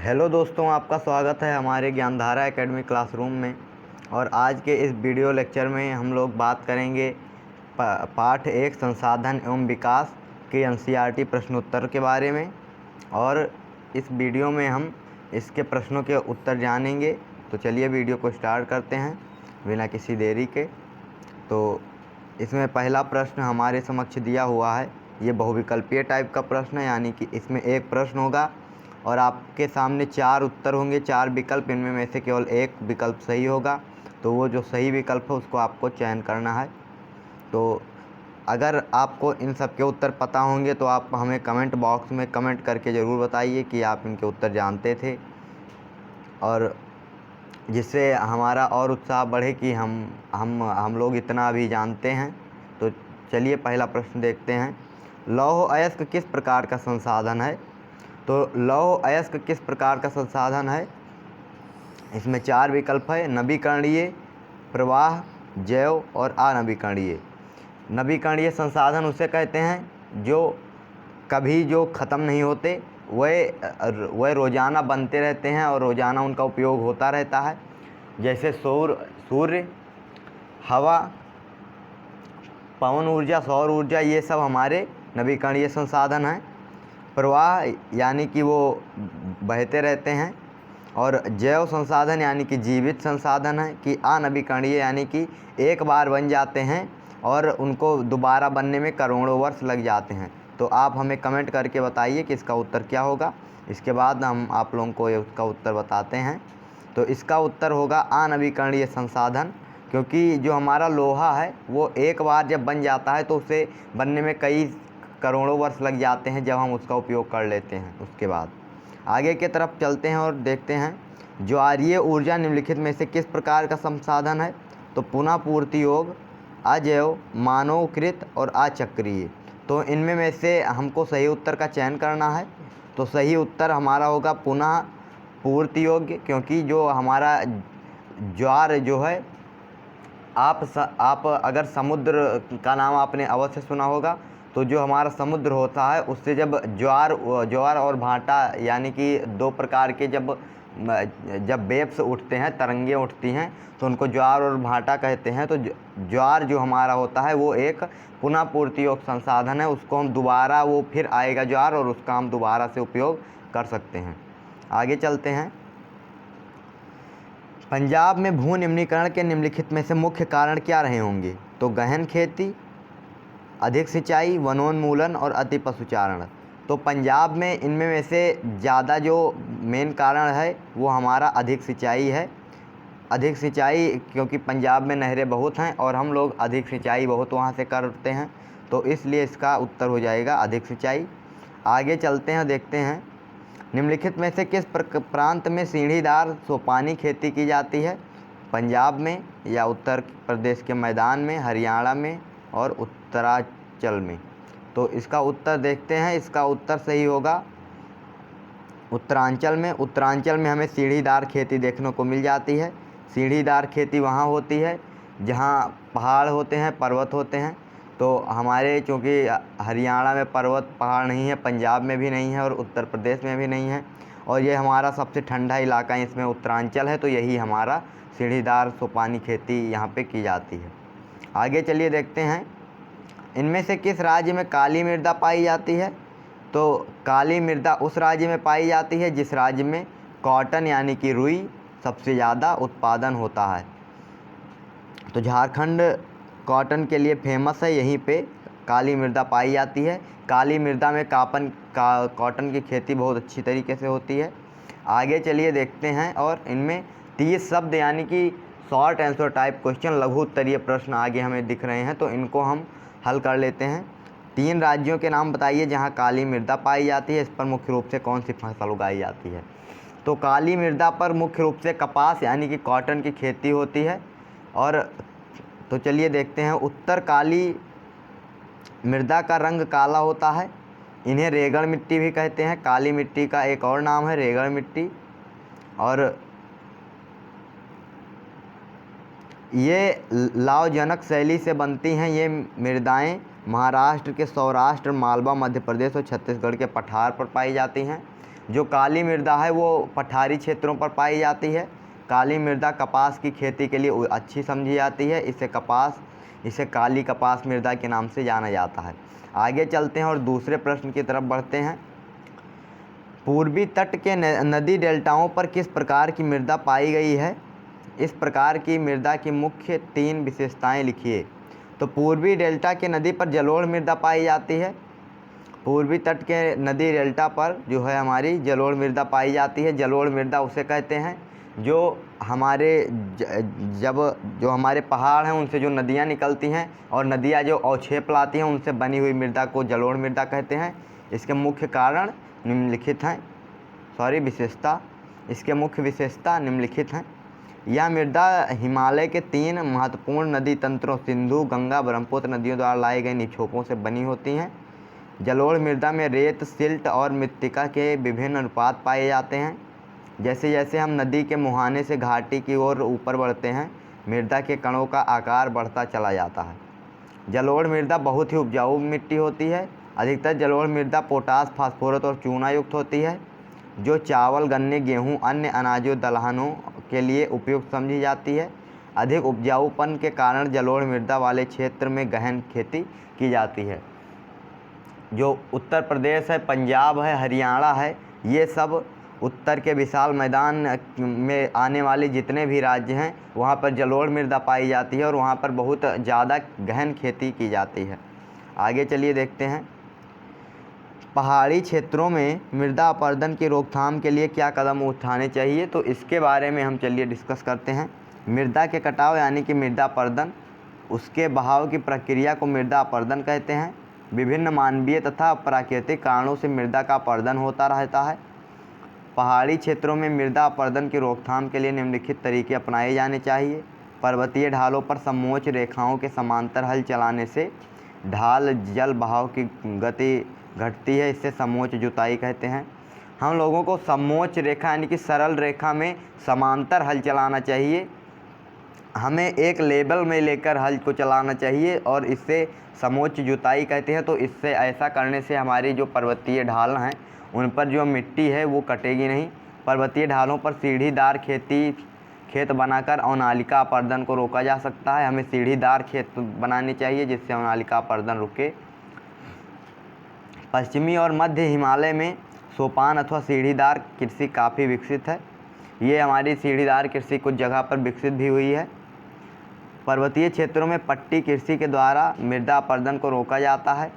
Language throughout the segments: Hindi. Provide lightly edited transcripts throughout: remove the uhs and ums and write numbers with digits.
हेलो दोस्तों, आपका स्वागत है हमारे ज्ञानधारा एकेडमी क्लासरूम में। और आज के इस वीडियो लेक्चर में हम लोग बात करेंगे पाठ 1 संसाधन एवं विकास के एनसीईआरटी प्रश्नोत्तर के बारे में। और इस वीडियो में हम इसके प्रश्नों के उत्तर जानेंगे। तो चलिए वीडियो को स्टार्ट करते हैं बिना किसी देरी के। तो इसमें पहला प्रश्न हमारे समक्ष दिया हुआ है। ये बहुविकल्पीय टाइप का प्रश्न है, यानी कि इसमें एक प्रश्न होगा और आपके सामने 4 उत्तर होंगे, 4 विकल्प। इनमें में से केवल एक विकल्प सही होगा। तो वो जो सही विकल्प है उसको आपको चयन करना है। तो अगर आपको इन सब के उत्तर पता होंगे तो आप हमें कमेंट बॉक्स में कमेंट करके ज़रूर बताइए कि आप इनके उत्तर जानते थे, और जिससे हमारा और उत्साह बढ़े कि हम लोग इतना भी जानते हैं। तो चलिए पहला प्रश्न देखते हैं। लौह अयस्क किस प्रकार का संसाधन है? तो लौह अयस्क किस प्रकार का संसाधन है? इसमें 4 विकल्प है: नवीकरणीय, प्रवाह, जैव और अनवीकरणीय। नवीकरणीय संसाधन उसे कहते हैं जो ख़त्म नहीं होते, वह रोज़ाना बनते रहते हैं और रोज़ाना उनका उपयोग होता रहता है। जैसे सूर्य, हवा, पवन ऊर्जा, सौर ऊर्जा, ये सब हमारे नवीकरणीय संसाधन हैं। प्रवाह यानी कि वो बहते रहते हैं। और जैव संसाधन यानी कि जीवित संसाधन है। कि अनवीकरणीय यानी कि एक बार बन जाते हैं और उनको दोबारा बनने में करोड़ों वर्ष लग जाते हैं। तो आप हमें कमेंट करके बताइए कि इसका उत्तर क्या होगा। इसके बाद हम आप लोगों को उसका उत्तर बताते हैं। तो इसका उत्तर होगा अनवीकरणीय संसाधन, क्योंकि जो हमारा लोहा है वो एक बार जब बन जाता है तो उसे बनने में कई करोड़ों वर्ष लग जाते हैं जब हम उसका उपयोग कर लेते हैं। उसके बाद आगे की तरफ चलते हैं और देखते हैं ज्वारीय ऊर्जा निम्नलिखित में से किस प्रकार का संसाधन है? तो पुनः पूर्ति योग, अजैव, मानवकृत और अचक्रीय। तो इनमें में से हमको सही उत्तर का चयन करना है। तो सही उत्तर हमारा होगा पुनः पूर्ति योग्य, क्योंकि जो हमारा ज्वार जो है, आप अगर समुद्र का नाम आपने अवश्य सुना होगा। तो जो हमारा समुद्र होता है उससे जब ज्वार और भाटा यानी कि 2 प्रकार के जब वेव्स उठते हैं, तरंगें उठती हैं, तो उनको ज्वार और भाटा कहते हैं। तो ज्वार जो हमारा होता है वो एक पुनः पूर्ति योग्य संसाधन है। उसको हम दोबारा, वो फिर आएगा ज्वार और उसका हम दोबारा से उपयोग कर सकते हैं। आगे चलते हैं। पंजाब में भू निम्नीकरण के निम्नलिखित में से मुख्य कारण क्या रहे होंगे? तो गहन खेती, अधिक सिंचाई, वनोन्मूलन और अति पशुचारण। तो पंजाब में इनमें में से ज़्यादा जो मेन कारण है वो हमारा अधिक सिंचाई है। अधिक सिंचाई, क्योंकि पंजाब में नहरें बहुत हैं और हम लोग अधिक सिंचाई बहुत वहाँ से करते हैं, तो इसलिए इसका उत्तर हो जाएगा अधिक सिंचाई। आगे चलते हैं, देखते हैं निम्नलिखित में से किस प्रांत में सीढ़ीदार सोपानी खेती की जाती है? पंजाब में, या उत्तर प्रदेश के मैदान में, हरियाणा में और उत्तरांचल में। तो इसका उत्तर देखते हैं। इसका उत्तर सही होगा उत्तरांचल में। उत्तरांचल में हमें सीढ़ीदार खेती देखने को मिल जाती है। सीढ़ीदार खेती वहाँ होती है जहाँ पहाड़ होते हैं, पर्वत होते हैं। तो हमारे चूँकि हरियाणा में पर्वत पहाड़ नहीं है, पंजाब में भी नहीं है और उत्तर प्रदेश में भी नहीं है, और ये हमारा सबसे ठंडा इलाका इसमें उत्तरांचल है। तो यही हमारा सीढ़ीदार सोपानी खेती यहाँ पे की जाती है। आगे चलिए देखते हैं, इनमें से किस राज्य में काली मृदा पाई जाती है? तो काली मृदा उस राज्य में पाई जाती है जिस राज्य में कॉटन यानी कि रुई सबसे ज़्यादा उत्पादन होता है। तो झारखंड कॉटन के लिए फेमस है, यहीं पे काली मृदा पाई जाती है। काली मृदा में कॉटन की खेती बहुत अच्छी तरीके से होती है। आगे चलिए देखते हैं, और इनमें 30 शब्द यानी कि शॉर्ट आंसर टाइप क्वेश्चन, लघु उत्तरीय प्रश्न आगे हमें दिख रहे हैं, तो इनको हम हल कर लेते हैं। 3 राज्यों के नाम बताइए जहाँ काली मृदा पाई जाती है। इस पर मुख्य रूप से कौन सी फसल उगाई जाती है? तो काली मृदा पर मुख्य रूप से कपास यानी कि कॉटन की खेती होती है। और तो चलिए देखते हैं, उत्तर काली मृदा का रंग काला होता है। इन्हें रेगड़ मिट्टी भी कहते हैं। काली मिट्टी का एक और नाम है रेगड़ मिट्टी। और ये लावजनक शैली से बनती हैं। ये मृदाएं महाराष्ट्र के सौराष्ट्र, मालवा, मध्य प्रदेश और छत्तीसगढ़ के पठार पर पाई जाती हैं। जो काली मृदा है वो पठारी क्षेत्रों पर पाई जाती है। काली मृदा कपास की खेती के लिए अच्छी समझी जाती है। इसे काली कपास मृदा के नाम से जाना जाता है। आगे चलते हैं और दूसरे प्रश्न की तरफ बढ़ते हैं। पूर्वी तट के नदी डेल्टाओं पर किस प्रकार की मृदा पाई गई है? इस प्रकार की मृदा की मुख्य 3 विशेषताएं लिखिए। तो पूर्वी डेल्टा के नदी पर जलोढ़ मृदा पाई जाती है। पूर्वी तट के नदी डेल्टा पर जो है हमारी जलोढ़ मृदा पाई जाती है। जलोढ़ मृदा उसे कहते हैं जो हमारे जो हमारे पहाड़ हैं उनसे जो नदियाँ निकलती हैं और नदियाँ जो अवक्षेप लाती हैं उनसे बनी हुई मृदा को जलोढ़ मृदा कहते हैं। इसके मुख्य कारण निम्नलिखित हैं, इसके मुख्य विशेषता निम्नलिखित हैं। यह मृदा हिमालय के 3 महत्वपूर्ण नदी तंत्रों सिंधु, गंगा, ब्रह्मपुत्र नदियों द्वारा लाए गए निक्षोभों से बनी होती हैं। जलोढ़ मृदा में रेत, सिल्ट और मृत्तिका के विभिन्न अनुपात पाए जाते हैं। जैसे जैसे हम नदी के मुहाने से घाटी की ओर ऊपर बढ़ते हैं, मृदा के कणों का आकार बढ़ता चला जाता है। जलोढ़ मृदा बहुत ही उपजाऊ मिट्टी होती है। अधिकतर जलोढ़ मृदा पोटास, फास्फोरस और चूना युक्त होती है, जो चावल, गन्ने, गेहूँ, अन्य अनाजों, दलहनों के लिए उपयुक्त समझी जाती है। अधिक उपजाऊपन के कारण जलोढ़ मृदा वाले क्षेत्र में गहन खेती की जाती है। जो उत्तर प्रदेश है, पंजाब है, हरियाणा है, ये सब उत्तर के विशाल मैदान में आने वाले जितने भी राज्य हैं वहाँ पर जलोढ़ मृदा पाई जाती है और वहाँ पर बहुत ज़्यादा गहन खेती की जाती है। आगे चलिए देखते हैं। पहाड़ी क्षेत्रों में मृदा अपरदन की रोकथाम के लिए क्या कदम उठाने चाहिए? तो इसके बारे में हम चलिए डिस्कस करते हैं। मृदा के कटाव यानी कि मृदा अपरदन, उसके बहाव की प्रक्रिया को मृदा अपरदन कहते हैं। विभिन्न मानवीय तथा प्राकृतिक कारणों से मृदा का अपरदन होता रहता है। पहाड़ी क्षेत्रों में मृदा अपरदन की रोकथाम के लिए निम्नलिखित तरीके अपनाए जाने चाहिए। पर्वतीय ढालों पर समोच्च रेखाओं के समांतर हल चलाने से ढाल जल बहाव की गति घटती है, इससे समोच्च जुताई कहते हैं। हम लोगों को समोच्च रेखा यानी कि सरल रेखा में समांतर हल चलाना चाहिए। हमें एक लेवल में लेकर हल को चलाना चाहिए और इससे समोच्च जुताई कहते हैं। तो इससे ऐसा करने से हमारी जो पर्वतीय ढाल हैं उन पर जो मिट्टी है वो कटेगी नहीं। पर्वतीय ढालों पर सीढ़ीदार खेत बनाकर अवनालिका अपरदन को रोका जा सकता है। हमें सीढ़ीदार खेत बनाने चाहिए जिससे अवनालिका अपरदन रुके। पश्चिमी और मध्य हिमालय में सोपान अथवा सीढ़ीदार कृषि काफ़ी विकसित है। ये हमारी सीढ़ीदार कृषि कुछ जगह पर विकसित भी हुई है। पर्वतीय क्षेत्रों में पट्टी कृषि के द्वारा मृदा अपरदन को रोका जाता है।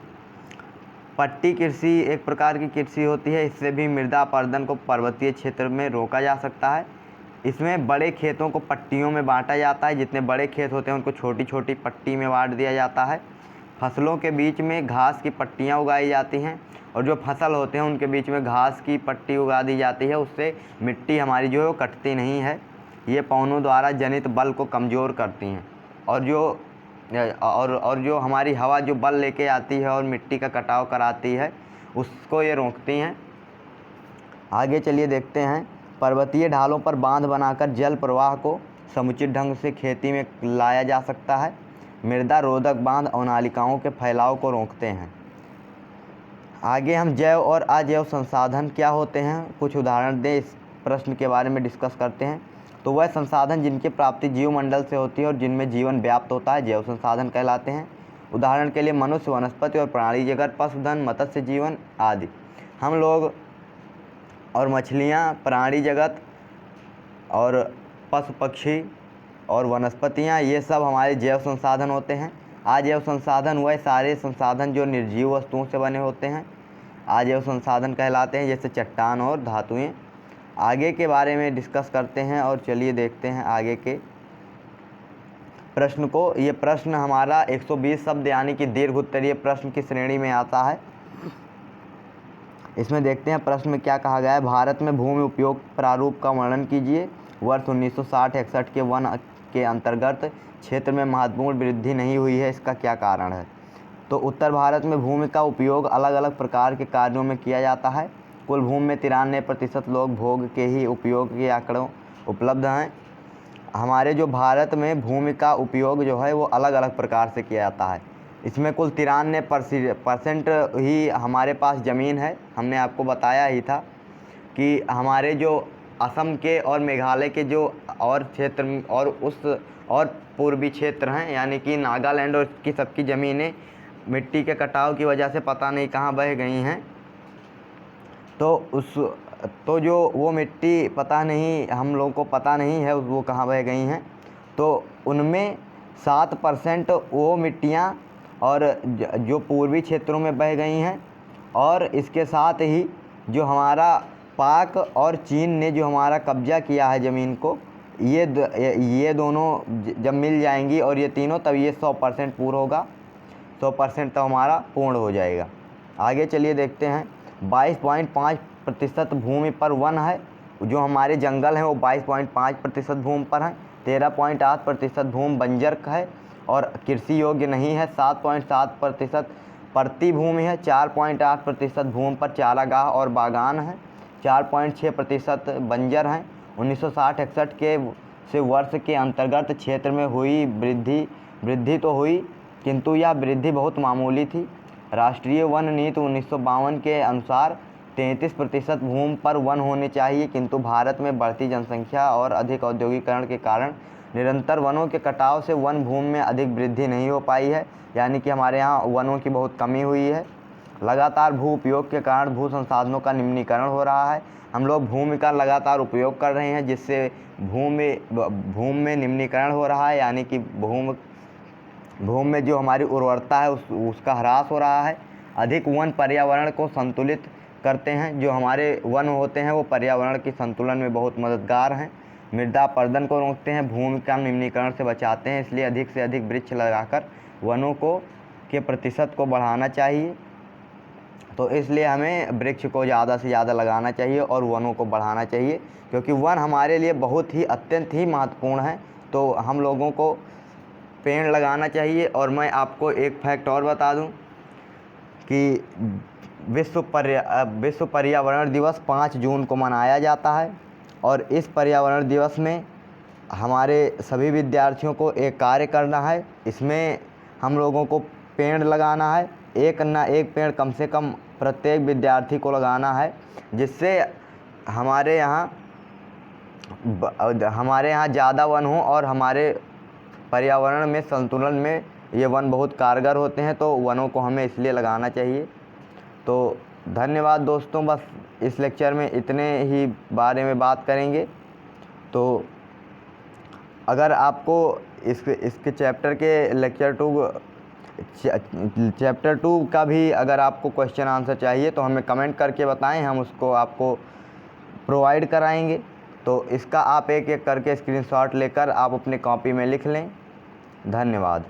पट्टी कृषि एक प्रकार की कृषि होती है, इससे भी मृदा अपरदन को पर्वतीय क्षेत्र में रोका जा सकता है। इसमें बड़े खेतों को पट्टियों में बांटा जाता है। जितने बड़े खेत होते हैं उनको छोटी छोटी पट्टी में बांट दिया जाता है। फसलों के बीच में घास की पट्टियाँ उगाई जाती हैं और जो फसल होते हैं उनके बीच में घास की पट्टी उगा दी जाती है। उससे मिट्टी हमारी जो है वो कटती नहीं है। ये पवनों द्वारा जनित बल को कमज़ोर करती हैं और जो हमारी हवा जो बल लेके आती है और मिट्टी का कटाव कराती है उसको ये रोकती हैं। आगे चलिए देखते हैं। पर्वतीय ढालों पर बांध बनाकर जल प्रवाह को समुचित ढंग से खेती में लाया जा सकता है। मृदा रोधक बांध अवनालिकाओं के फैलाव को रोकते हैं। आगे हम जैव और अजैव संसाधन क्या होते हैं कुछ उदाहरण दें, इस प्रश्न के बारे में डिस्कस करते हैं। तो वह संसाधन जिनकी प्राप्ति जीवमंडल से होती है और जिनमें जीवन व्याप्त होता है जैव संसाधन कहलाते हैं। उदाहरण के लिए मनुष्य, वनस्पति और प्राणी जगत, पशुधन, मत्स्य जीवन आदि। हम लोग और मछलियाँ, प्राणी जगत और पशु पक्षी और वनस्पतियाँ, ये सब हमारे जैव संसाधन होते हैं। अजैव संसाधन वह सारे संसाधन जो निर्जीव वस्तुओं से बने होते हैं अजैव संसाधन कहलाते हैं, जैसे चट्टान और धातुएं। आगे के बारे में डिस्कस करते हैं और चलिए देखते हैं आगे के प्रश्न को। ये प्रश्न हमारा 120 शब्द यानी कि दीर्घ उत्तरीय प्रश्न की श्रेणी में आता है। इसमें देखते हैं प्रश्न में क्या कहा गया है। भारत में भूमि उपयोग प्रारूप का वर्णन कीजिए। वर्ष 1960-61 के वन के अंतर्गत क्षेत्र में महत्वपूर्ण वृद्धि नहीं हुई है, इसका क्या कारण है? तो उत्तर भारत में भूमि का उपयोग अलग अलग प्रकार के कार्यों में किया जाता है। कुल भूमि में 93% लोग भोग के ही उपयोग के आंकड़ों उपलब्ध हैं। हमारे जो भारत में भूमि का उपयोग जो है वो अलग अलग प्रकार से किया जाता है। इसमें कुल 93% ही हमारे पास ज़मीन है, हमने आपको बताया ही था। कि हमारे जो असम के और मेघालय के जो और क्षेत्र और उस और पूर्वी क्षेत्र हैं, यानी कि नागालैंड और की सबकी ज़मीनें मिट्टी के कटाव की वजह से पता नहीं कहाँ बह गई हैं। तो जो वो मिट्टी पता नहीं, हम लोगों को पता नहीं है वो कहाँ बह गई हैं। तो उनमें 7% वो मिट्टियाँ और जो पूर्वी क्षेत्रों में बह गई हैं, और इसके साथ ही जो हमारा पाक और चीन ने जो हमारा कब्ज़ा किया है ज़मीन को, ये दोनों जब मिल जाएंगी और ये तीनों, तब ये 100% पूर्ण होगा। 100% तो हमारा पूर्ण हो जाएगा। आगे चलिए देखते हैं। 22.5% भूमि पर वन है। जो हमारे जंगल हैं वो 22.5% भूमि पर हैं। 13.8% भूमि बंजर है और कृषि योग्य नहीं है। 7.7% परती भूमि है। 4.8% भूमि पर चारागाह और बागान है। 4.6% बंजर हैं। 1960-61 के से वर्ष के अंतर्गत क्षेत्र में हुई वृद्धि तो हुई, किंतु यह वृद्धि बहुत मामूली थी। राष्ट्रीय वन नीति 1952 के अनुसार 33% भूमि पर वन होने चाहिए, किंतु भारत में बढ़ती जनसंख्या और अधिक औद्योगिकरण के कारण निरंतर वनों के कटाव से वन भूमि में अधिक वृद्धि नहीं हो पाई है, यानी कि हमारे यहाँ वनों की बहुत कमी हुई है। लगातार भू उपयोग के कारण भू संसाधनों का निम्नीकरण हो रहा है। हम लोग भूमि का लगातार उपयोग कर रहे हैं, जिससे भूमि में निम्नीकरण हो रहा है, यानी कि भूमि में जो हमारी उर्वरता है उसका ह्रास हो रहा है। अधिक वन पर्यावरण को संतुलित करते हैं। जो हमारे वन होते हैं वो पर्यावरण के संतुलन में बहुत मददगार हैं। मृदा अपरदन को रोकते हैं, भूमि का निम्नीकरण से बचाते हैं। इसलिए अधिक से अधिक वृक्ष लगाकर वनों के प्रतिशत को बढ़ाना चाहिए। तो इसलिए हमें वृक्ष को ज़्यादा से ज़्यादा लगाना चाहिए और वनों को बढ़ाना चाहिए, क्योंकि वन हमारे लिए बहुत ही अत्यंत ही महत्वपूर्ण है। तो हम लोगों को पेड़ लगाना चाहिए। और मैं आपको एक फैक्ट और बता दूं कि विश्व पर्यावरण दिवस 5 जून को मनाया जाता है, और इस पर्यावरण दिवस में हमारे सभी विद्यार्थियों को एक कार्य करना है। इसमें हम लोगों को पेड़ लगाना है। एक ना एक पेड़ कम से कम प्रत्येक विद्यार्थी को लगाना है, जिससे हमारे यहाँ ज़्यादा वन हो और हमारे पर्यावरण में संतुलन में ये वन बहुत कारगर होते हैं। तो वनों को हमें इसलिए लगाना चाहिए। तो धन्यवाद दोस्तों, बस इस लेक्चर में इतने ही बारे में बात करेंगे। तो अगर आपको इसके चैप्टर 2 का भी अगर आपको क्वेश्चन आंसर चाहिए तो हमें कमेंट करके बताएं, हम उसको आपको प्रोवाइड कराएंगे। तो इसका आप एक एक करके स्क्रीनशॉट लेकर आप अपने कॉपी में लिख लें। धन्यवाद।